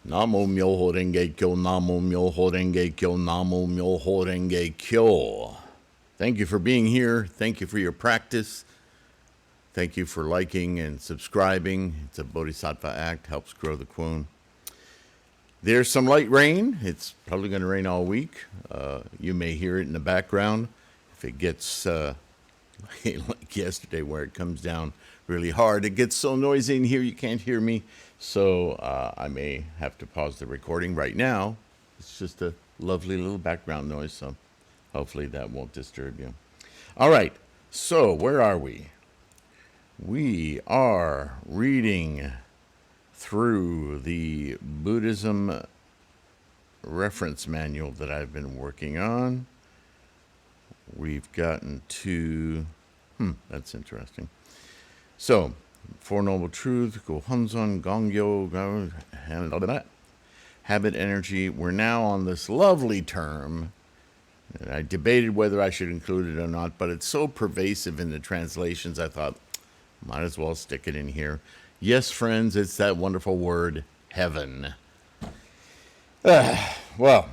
Namo Myoho Renge Kyo, Namo Myoho Renge Kyo, Namo Myoho Renge Kyo. Thank you for being here. Thank you for your practice. Thank you for liking and subscribing. It's a Bodhisattva act, helps grow the Kwun. There's some light rain. It's probably going to rain all week. You may hear it in the background. If it gets like yesterday where it comes down really hard, it gets so noisy in here you can't hear me. So I may have to pause the recording right now. It's just a lovely little background noise, so hopefully that won't disturb you. All right, so where are we? We are reading through the Buddhism reference manual that I've been working on. We've gotten to, that's interesting. So, Four Noble Truths, Gohonzon, Gongyo, and all that. Habit energy. We're now on this lovely term. And I debated whether I should include it or not, but it's so pervasive in the translations, I thought, might as well stick it in here. Yes, friends, it's that wonderful word, heaven. Well,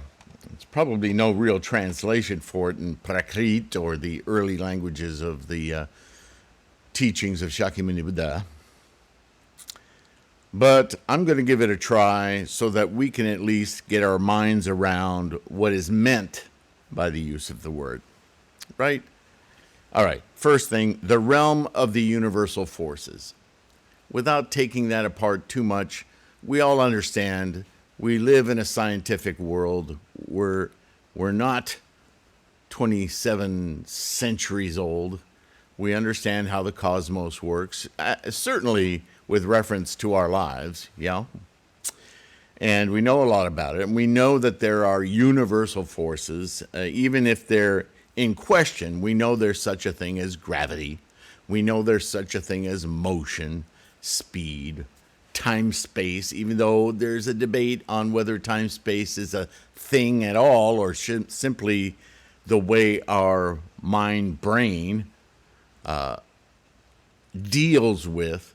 it's probably no real translation for it in Prakrit or the early languages of the teachings of Shakyamuni Buddha. But I'm going to give it a try so that we can at least get our minds around what is meant by the use of the word. Right? All right. First thing, the realm of the universal forces. Without taking that apart too much, we all understand we live in a scientific world. We're not 27 centuries old. We understand how the cosmos works, certainly with reference to our lives, yeah? And we know a lot about it. And we know that there are universal forces, even if they're in question. We know there's such a thing as gravity. We know there's such a thing as motion, speed, time-space, even though there's a debate on whether time-space is a thing at all or simply the way our mind-brain deals with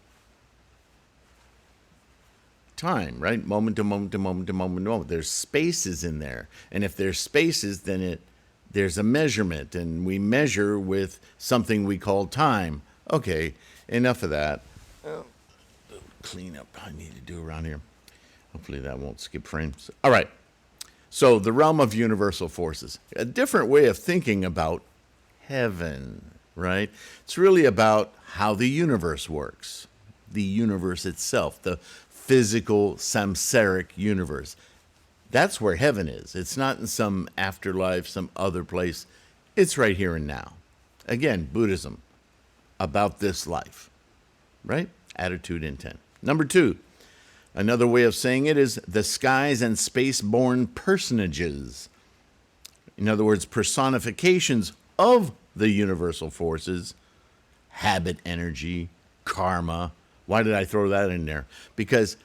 time, right? Moment to moment to moment to moment to moment. There's spaces in there. And if there's spaces, then there's a measurement, and we measure with something we call time. Okay, enough of that. Cleanup I need to do around here. Hopefully that won't skip frames. All right. So the realm of universal forces. A different way of thinking about heaven, right? It's really about how the universe works. The universe itself, the physical samsaric universe. That's where heaven is. It's not in some afterlife, some other place. It's right here and now. Again, Buddhism, about this life, right? Attitude, intent. Number 2, another way of saying it is the skies and space-born personages. In other words, personifications of the universal forces, habit energy, karma. Why did I throw that in there? Because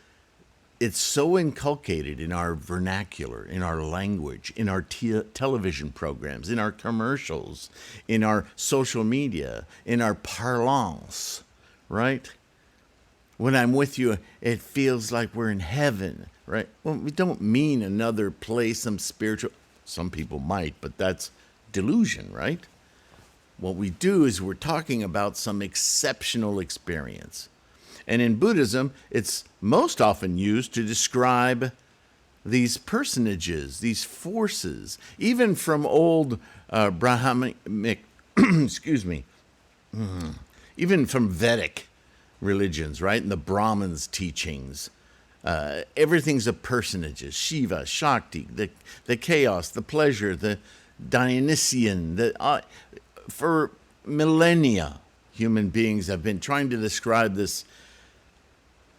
it's so inculcated in our vernacular, in our language, in our television programs, in our commercials, in our social media, in our parlance, right? When I'm with you, it feels like we're in heaven, right? Well, we don't mean another place, some spiritual. Some people might, but that's delusion, right? What we do is we're talking about some exceptional experience. And in Buddhism, it's most often used to describe these personages, these forces, even from old Brahmanic, excuse me, even from Vedic religions, right? And the Brahmins' teachings. Everything's a personages. Shiva, Shakti, the chaos, the pleasure, the Dionysian. For millennia, human beings have been trying to describe this.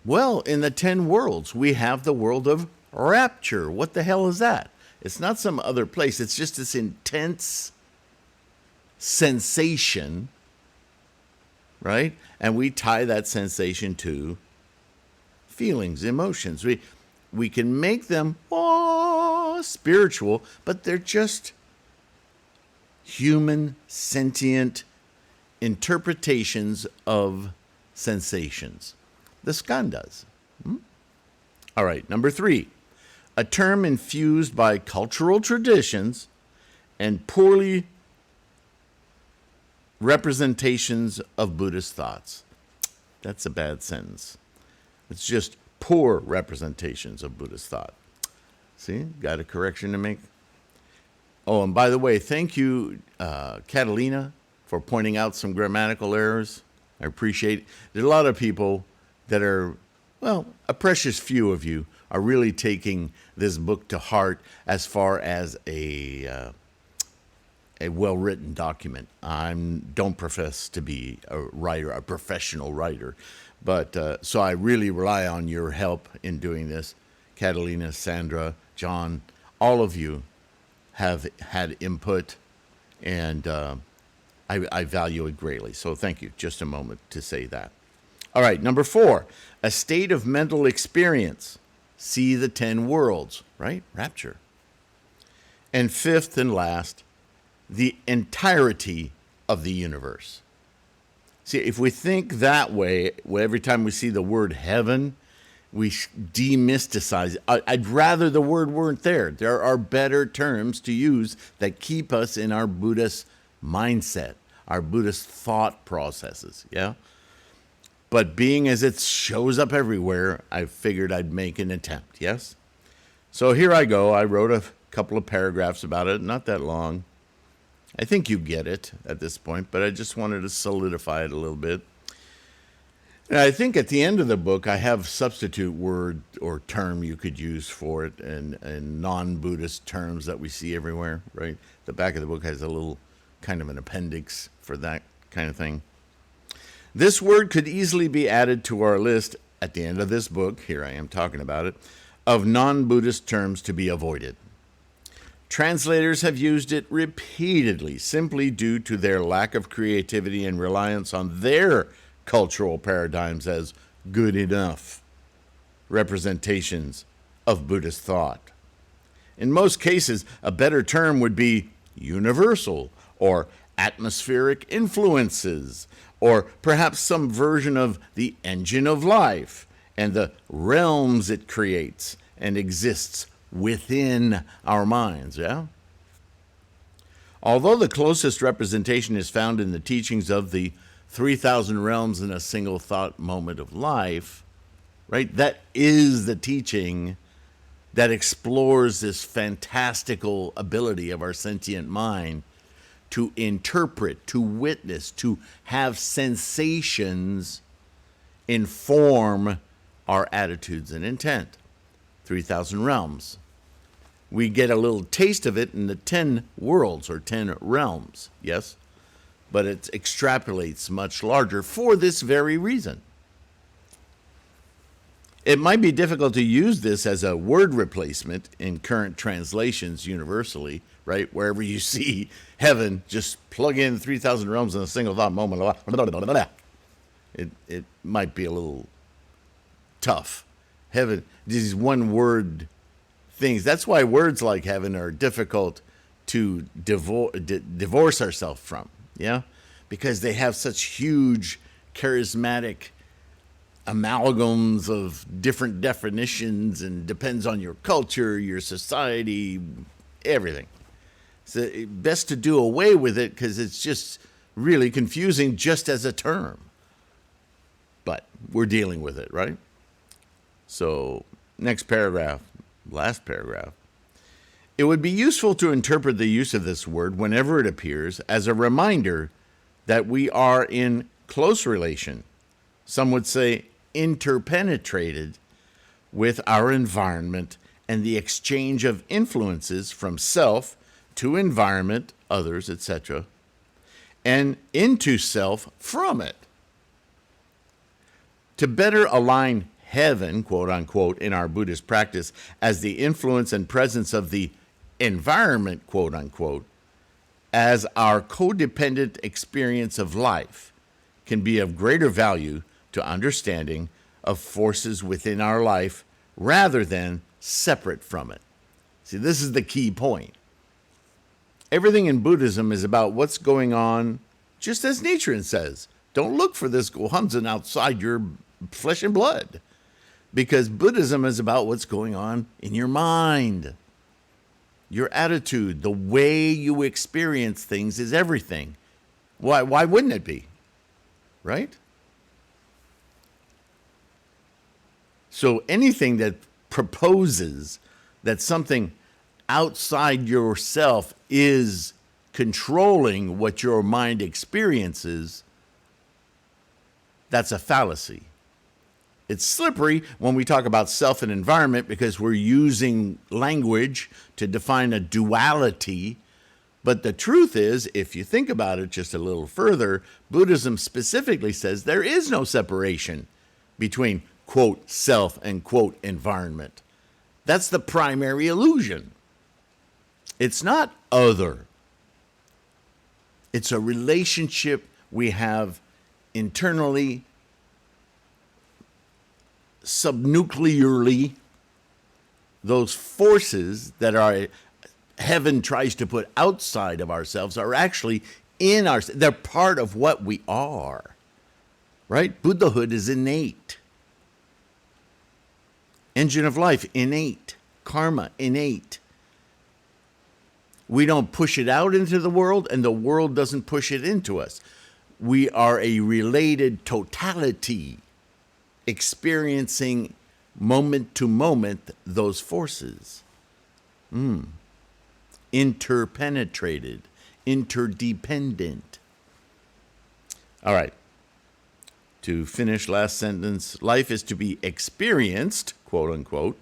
Well, in the 10 worlds, we have the world of rapture. What the hell is that? It's not some other place. It's just this intense sensation, right? And we tie that sensation to feelings, emotions. We can make them spiritual, but they're just human, sentient interpretations of sensations. The skandhas. All right, number 3. a term infused by cultural traditions and poorly representations of Buddhist thoughts. That's a bad sentence. It's just poor representations of Buddhist thought. See, got a correction to make. Oh, and by the way, thank you, Catalina, for pointing out some grammatical errors. I appreciate it. There's a lot of people that are, well, a precious few of you are really taking this book to heart as far as a well-written document. I don't profess to be a writer, a professional writer, but so I really rely on your help in doing this. Catalina, Sandra, John, all of you have had input, and I value it greatly. So thank you. Just a moment to say that. All right, number 4, a state of mental experience. See the 10 worlds, right? Rapture. And 5th and last, the entirety of the universe. See, if we think that way, every time we see the word heaven, we demysticize it. I'd rather the word weren't there. There are better terms to use that keep us in our Buddhist mindset, our Buddhist thought processes, yeah? But being as it shows up everywhere, I figured I'd make an attempt, yes? So here I go. I wrote a couple of paragraphs about it, not that long. I think you get it at this point, but I just wanted to solidify it a little bit. And I think at the end of the book, I have substitute word or term you could use for it, and non-Buddhist terms that we see everywhere, right? The back of the book has a little kind of an appendix for that kind of thing. This word could easily be added to our list at the end of this book, here I am talking about it, of non-Buddhist terms to be avoided. Translators have used it repeatedly, simply due to their lack of creativity and reliance on their cultural paradigms as good enough representations of Buddhist thought. In most cases, a better term would be universal or atmospheric influences, or perhaps some version of the engine of life and the realms it creates and exists within our minds, yeah? Although the closest representation is found in the teachings of the 3,000 realms in a single thought moment of life, right? That is the teaching that explores this fantastical ability of our sentient mind to interpret, to witness, to have sensations inform our attitudes and intent. 3,000 realms. We get a little taste of it in the 10 worlds or 10 realms, yes? But it extrapolates much larger for this very reason. It might be difficult to use this as a word replacement in current translations universally, right? Wherever you see heaven, just plug in 3,000 realms in a single thought moment. It might be a little tough. Heaven, these one word things. That's why words like heaven are difficult to divorce ourselves from, yeah? Because they have such huge charismatic amalgams of different definitions and depends on your culture, your society, everything. So best to do away with it because it's just really confusing just as a term. But we're dealing with it, right? So next paragraph, last paragraph. It would be useful to interpret the use of this word whenever it appears as a reminder that we are in close relation, some would say interpenetrated, with our environment and the exchange of influences from self to environment, others, etc., and into self from it. To better align heaven, quote unquote, in our Buddhist practice as the influence and presence of the environment, quote unquote, as our codependent experience of life can be of greater value to understanding of forces within our life rather than separate from it. See, this is the key point. Everything in Buddhism is about what's going on, just as Nichiren says. Don't look for this Gohanzen outside your flesh and blood. Because Buddhism is about what's going on in your mind. Your attitude, the way you experience things is everything. Why wouldn't it be? Right? So anything that proposes that something outside yourself is controlling what your mind experiences, that's a fallacy. It's slippery when we talk about self and environment because we're using language to define a duality. But the truth is, if you think about it just a little further, Buddhism specifically says there is no separation between, quote, self and, quote, environment. That's the primary illusion. It's not other. It's a relationship we have internally, subnuclearly. Those forces that are heaven tries to put outside of ourselves are actually in our. They're part of what we are, right? Buddhahood is innate. Engine of life, innate. Karma, innate. We don't push it out into the world, and the world doesn't push it into us. We are a related totality, experiencing moment to moment those forces. Interpenetrated, interdependent. All right. To finish last sentence, life is to be experienced, quote unquote,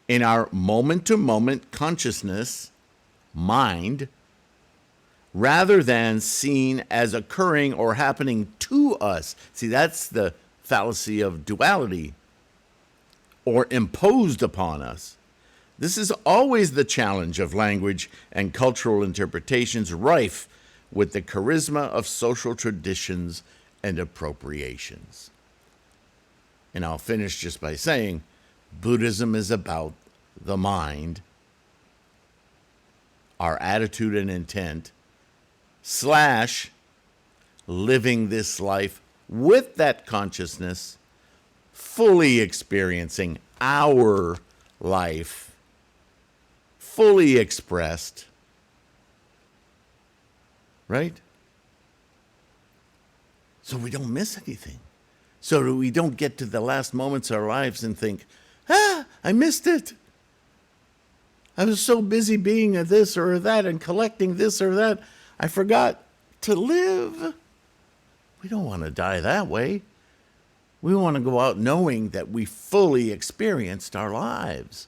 in our moment to moment consciousness, mind, rather than seen as occurring or happening to us. See, that's the fallacy of duality, or imposed upon us. This is always the challenge of language and cultural interpretations, rife with the charisma of social traditions and appropriations. And I'll finish just by saying, Buddhism is about the mind, our attitude and intent, / living this life with that consciousness, fully experiencing our life, fully expressed, right? So we don't miss anything. So that we don't get to the last moments of our lives and think, I missed it. I was so busy being a this or that and collecting this or that, I forgot to live. We don't want to die that way. We want to go out knowing that we fully experienced our lives.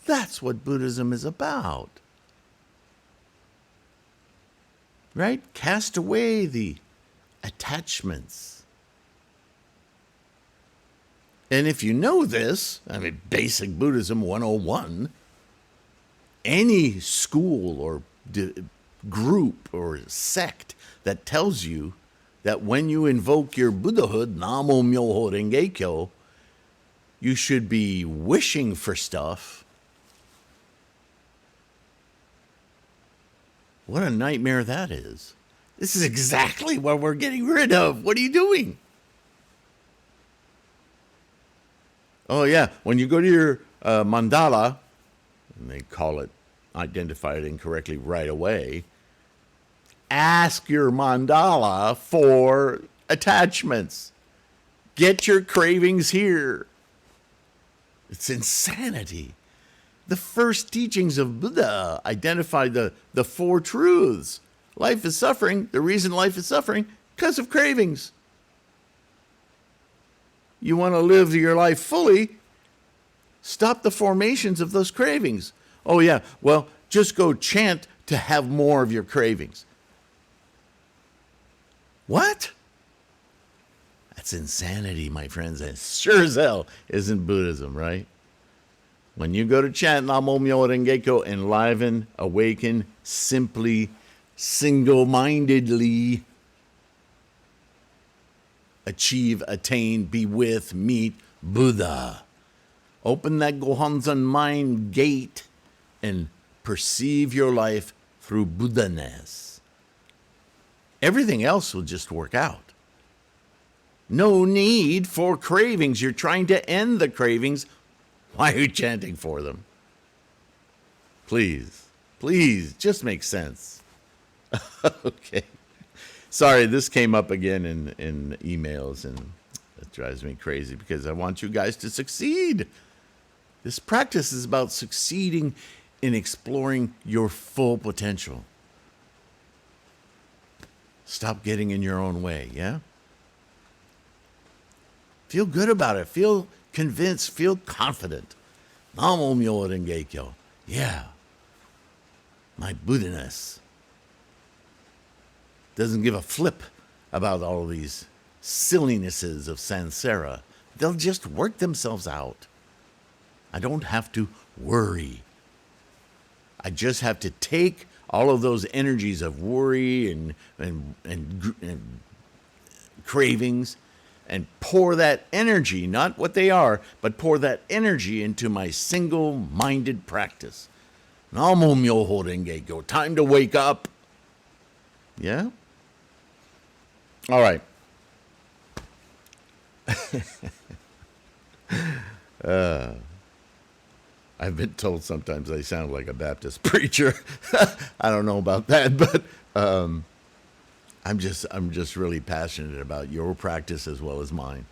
That's what Buddhism is about. Right? Cast away the attachments. And if you know this, basic Buddhism 101, any school or group or sect that tells you that when you invoke your Buddhahood, Namo Myoho Renge Kyo, you should be wishing for stuff. What a nightmare that is. This is exactly what we're getting rid of. What are you doing? Oh, yeah. When you go to your mandala, and they identify it incorrectly right away, ask your mandala for attachments. Get your cravings here. It's insanity. The first teachings of Buddha identified the four truths. Life is suffering. The reason life is suffering, because of cravings. You want to live your life fully, stop the formations of those cravings. Oh, yeah, well, just go chant to have more of your cravings. What? That's insanity, my friends. And sure as hell isn't Buddhism, right? When you go to chant Namo Myoho Renge Kyo, enliven, awaken, simply, single-mindedly, achieve, attain, be with, meet Buddha. Open that Gohanzan mind gate and perceive your life through Buddha-ness. Everything else will just work out. No need for cravings. You're trying to end the cravings. Why are you chanting for them? Please, please, just make sense. Okay. Sorry, this came up again in emails, and it drives me crazy because I want you guys to succeed. This practice is about succeeding in exploring your full potential. Stop getting in your own way, yeah? Feel good about it. Feel convinced. Feel confident. Namo Myoho Renge Kyo. Yeah. My Buddha-ness doesn't give a flip about all these sillinesses of samsara. They'll just work themselves out. I don't have to worry. I just have to take all of those energies of worry and cravings and pour that energy, not what they are, but pour that energy into my single-minded practice. Namo Myoho Renge Kyo. Time to wake up. Yeah? All right. I've been told sometimes I sound like a Baptist preacher. I don't know about that, but I'm just really passionate about your practice as well as mine.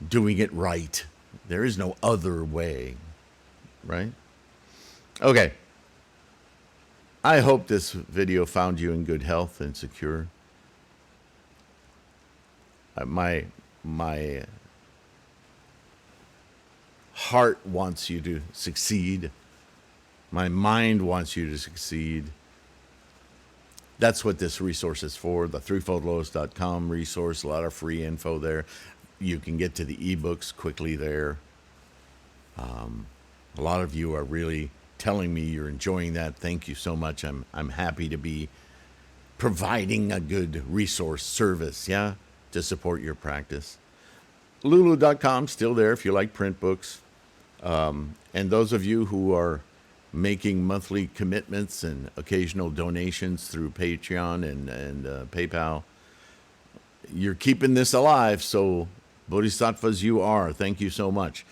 Doing it right. There is no other way, right? Okay. I hope this video found you in good health and secure. My heart wants you to succeed. My mind wants you to succeed. That's what this resource is for, the threefoldlotus.com resource, a lot of free info there. You can get to the ebooks quickly there. A lot of you are really telling me you're enjoying that. Thank you so much. I'm happy to be providing a good resource service, yeah, to support your practice. Lulu.com, still there if you like print books. And those of you who are making monthly commitments and occasional donations through Patreon and PayPal, you're keeping this alive. So Bodhisattvas you are. Thank you so much.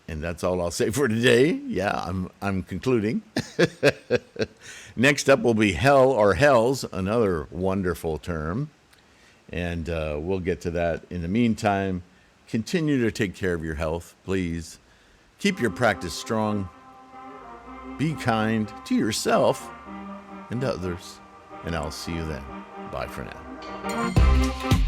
And that's all I'll say for today. Yeah, I'm concluding. Next up will be hell or hells, another wonderful term. And we'll get to that. In the meantime, continue to take care of your health, please. Keep your practice strong. Be kind to yourself and others. And I'll see you then. Bye for now.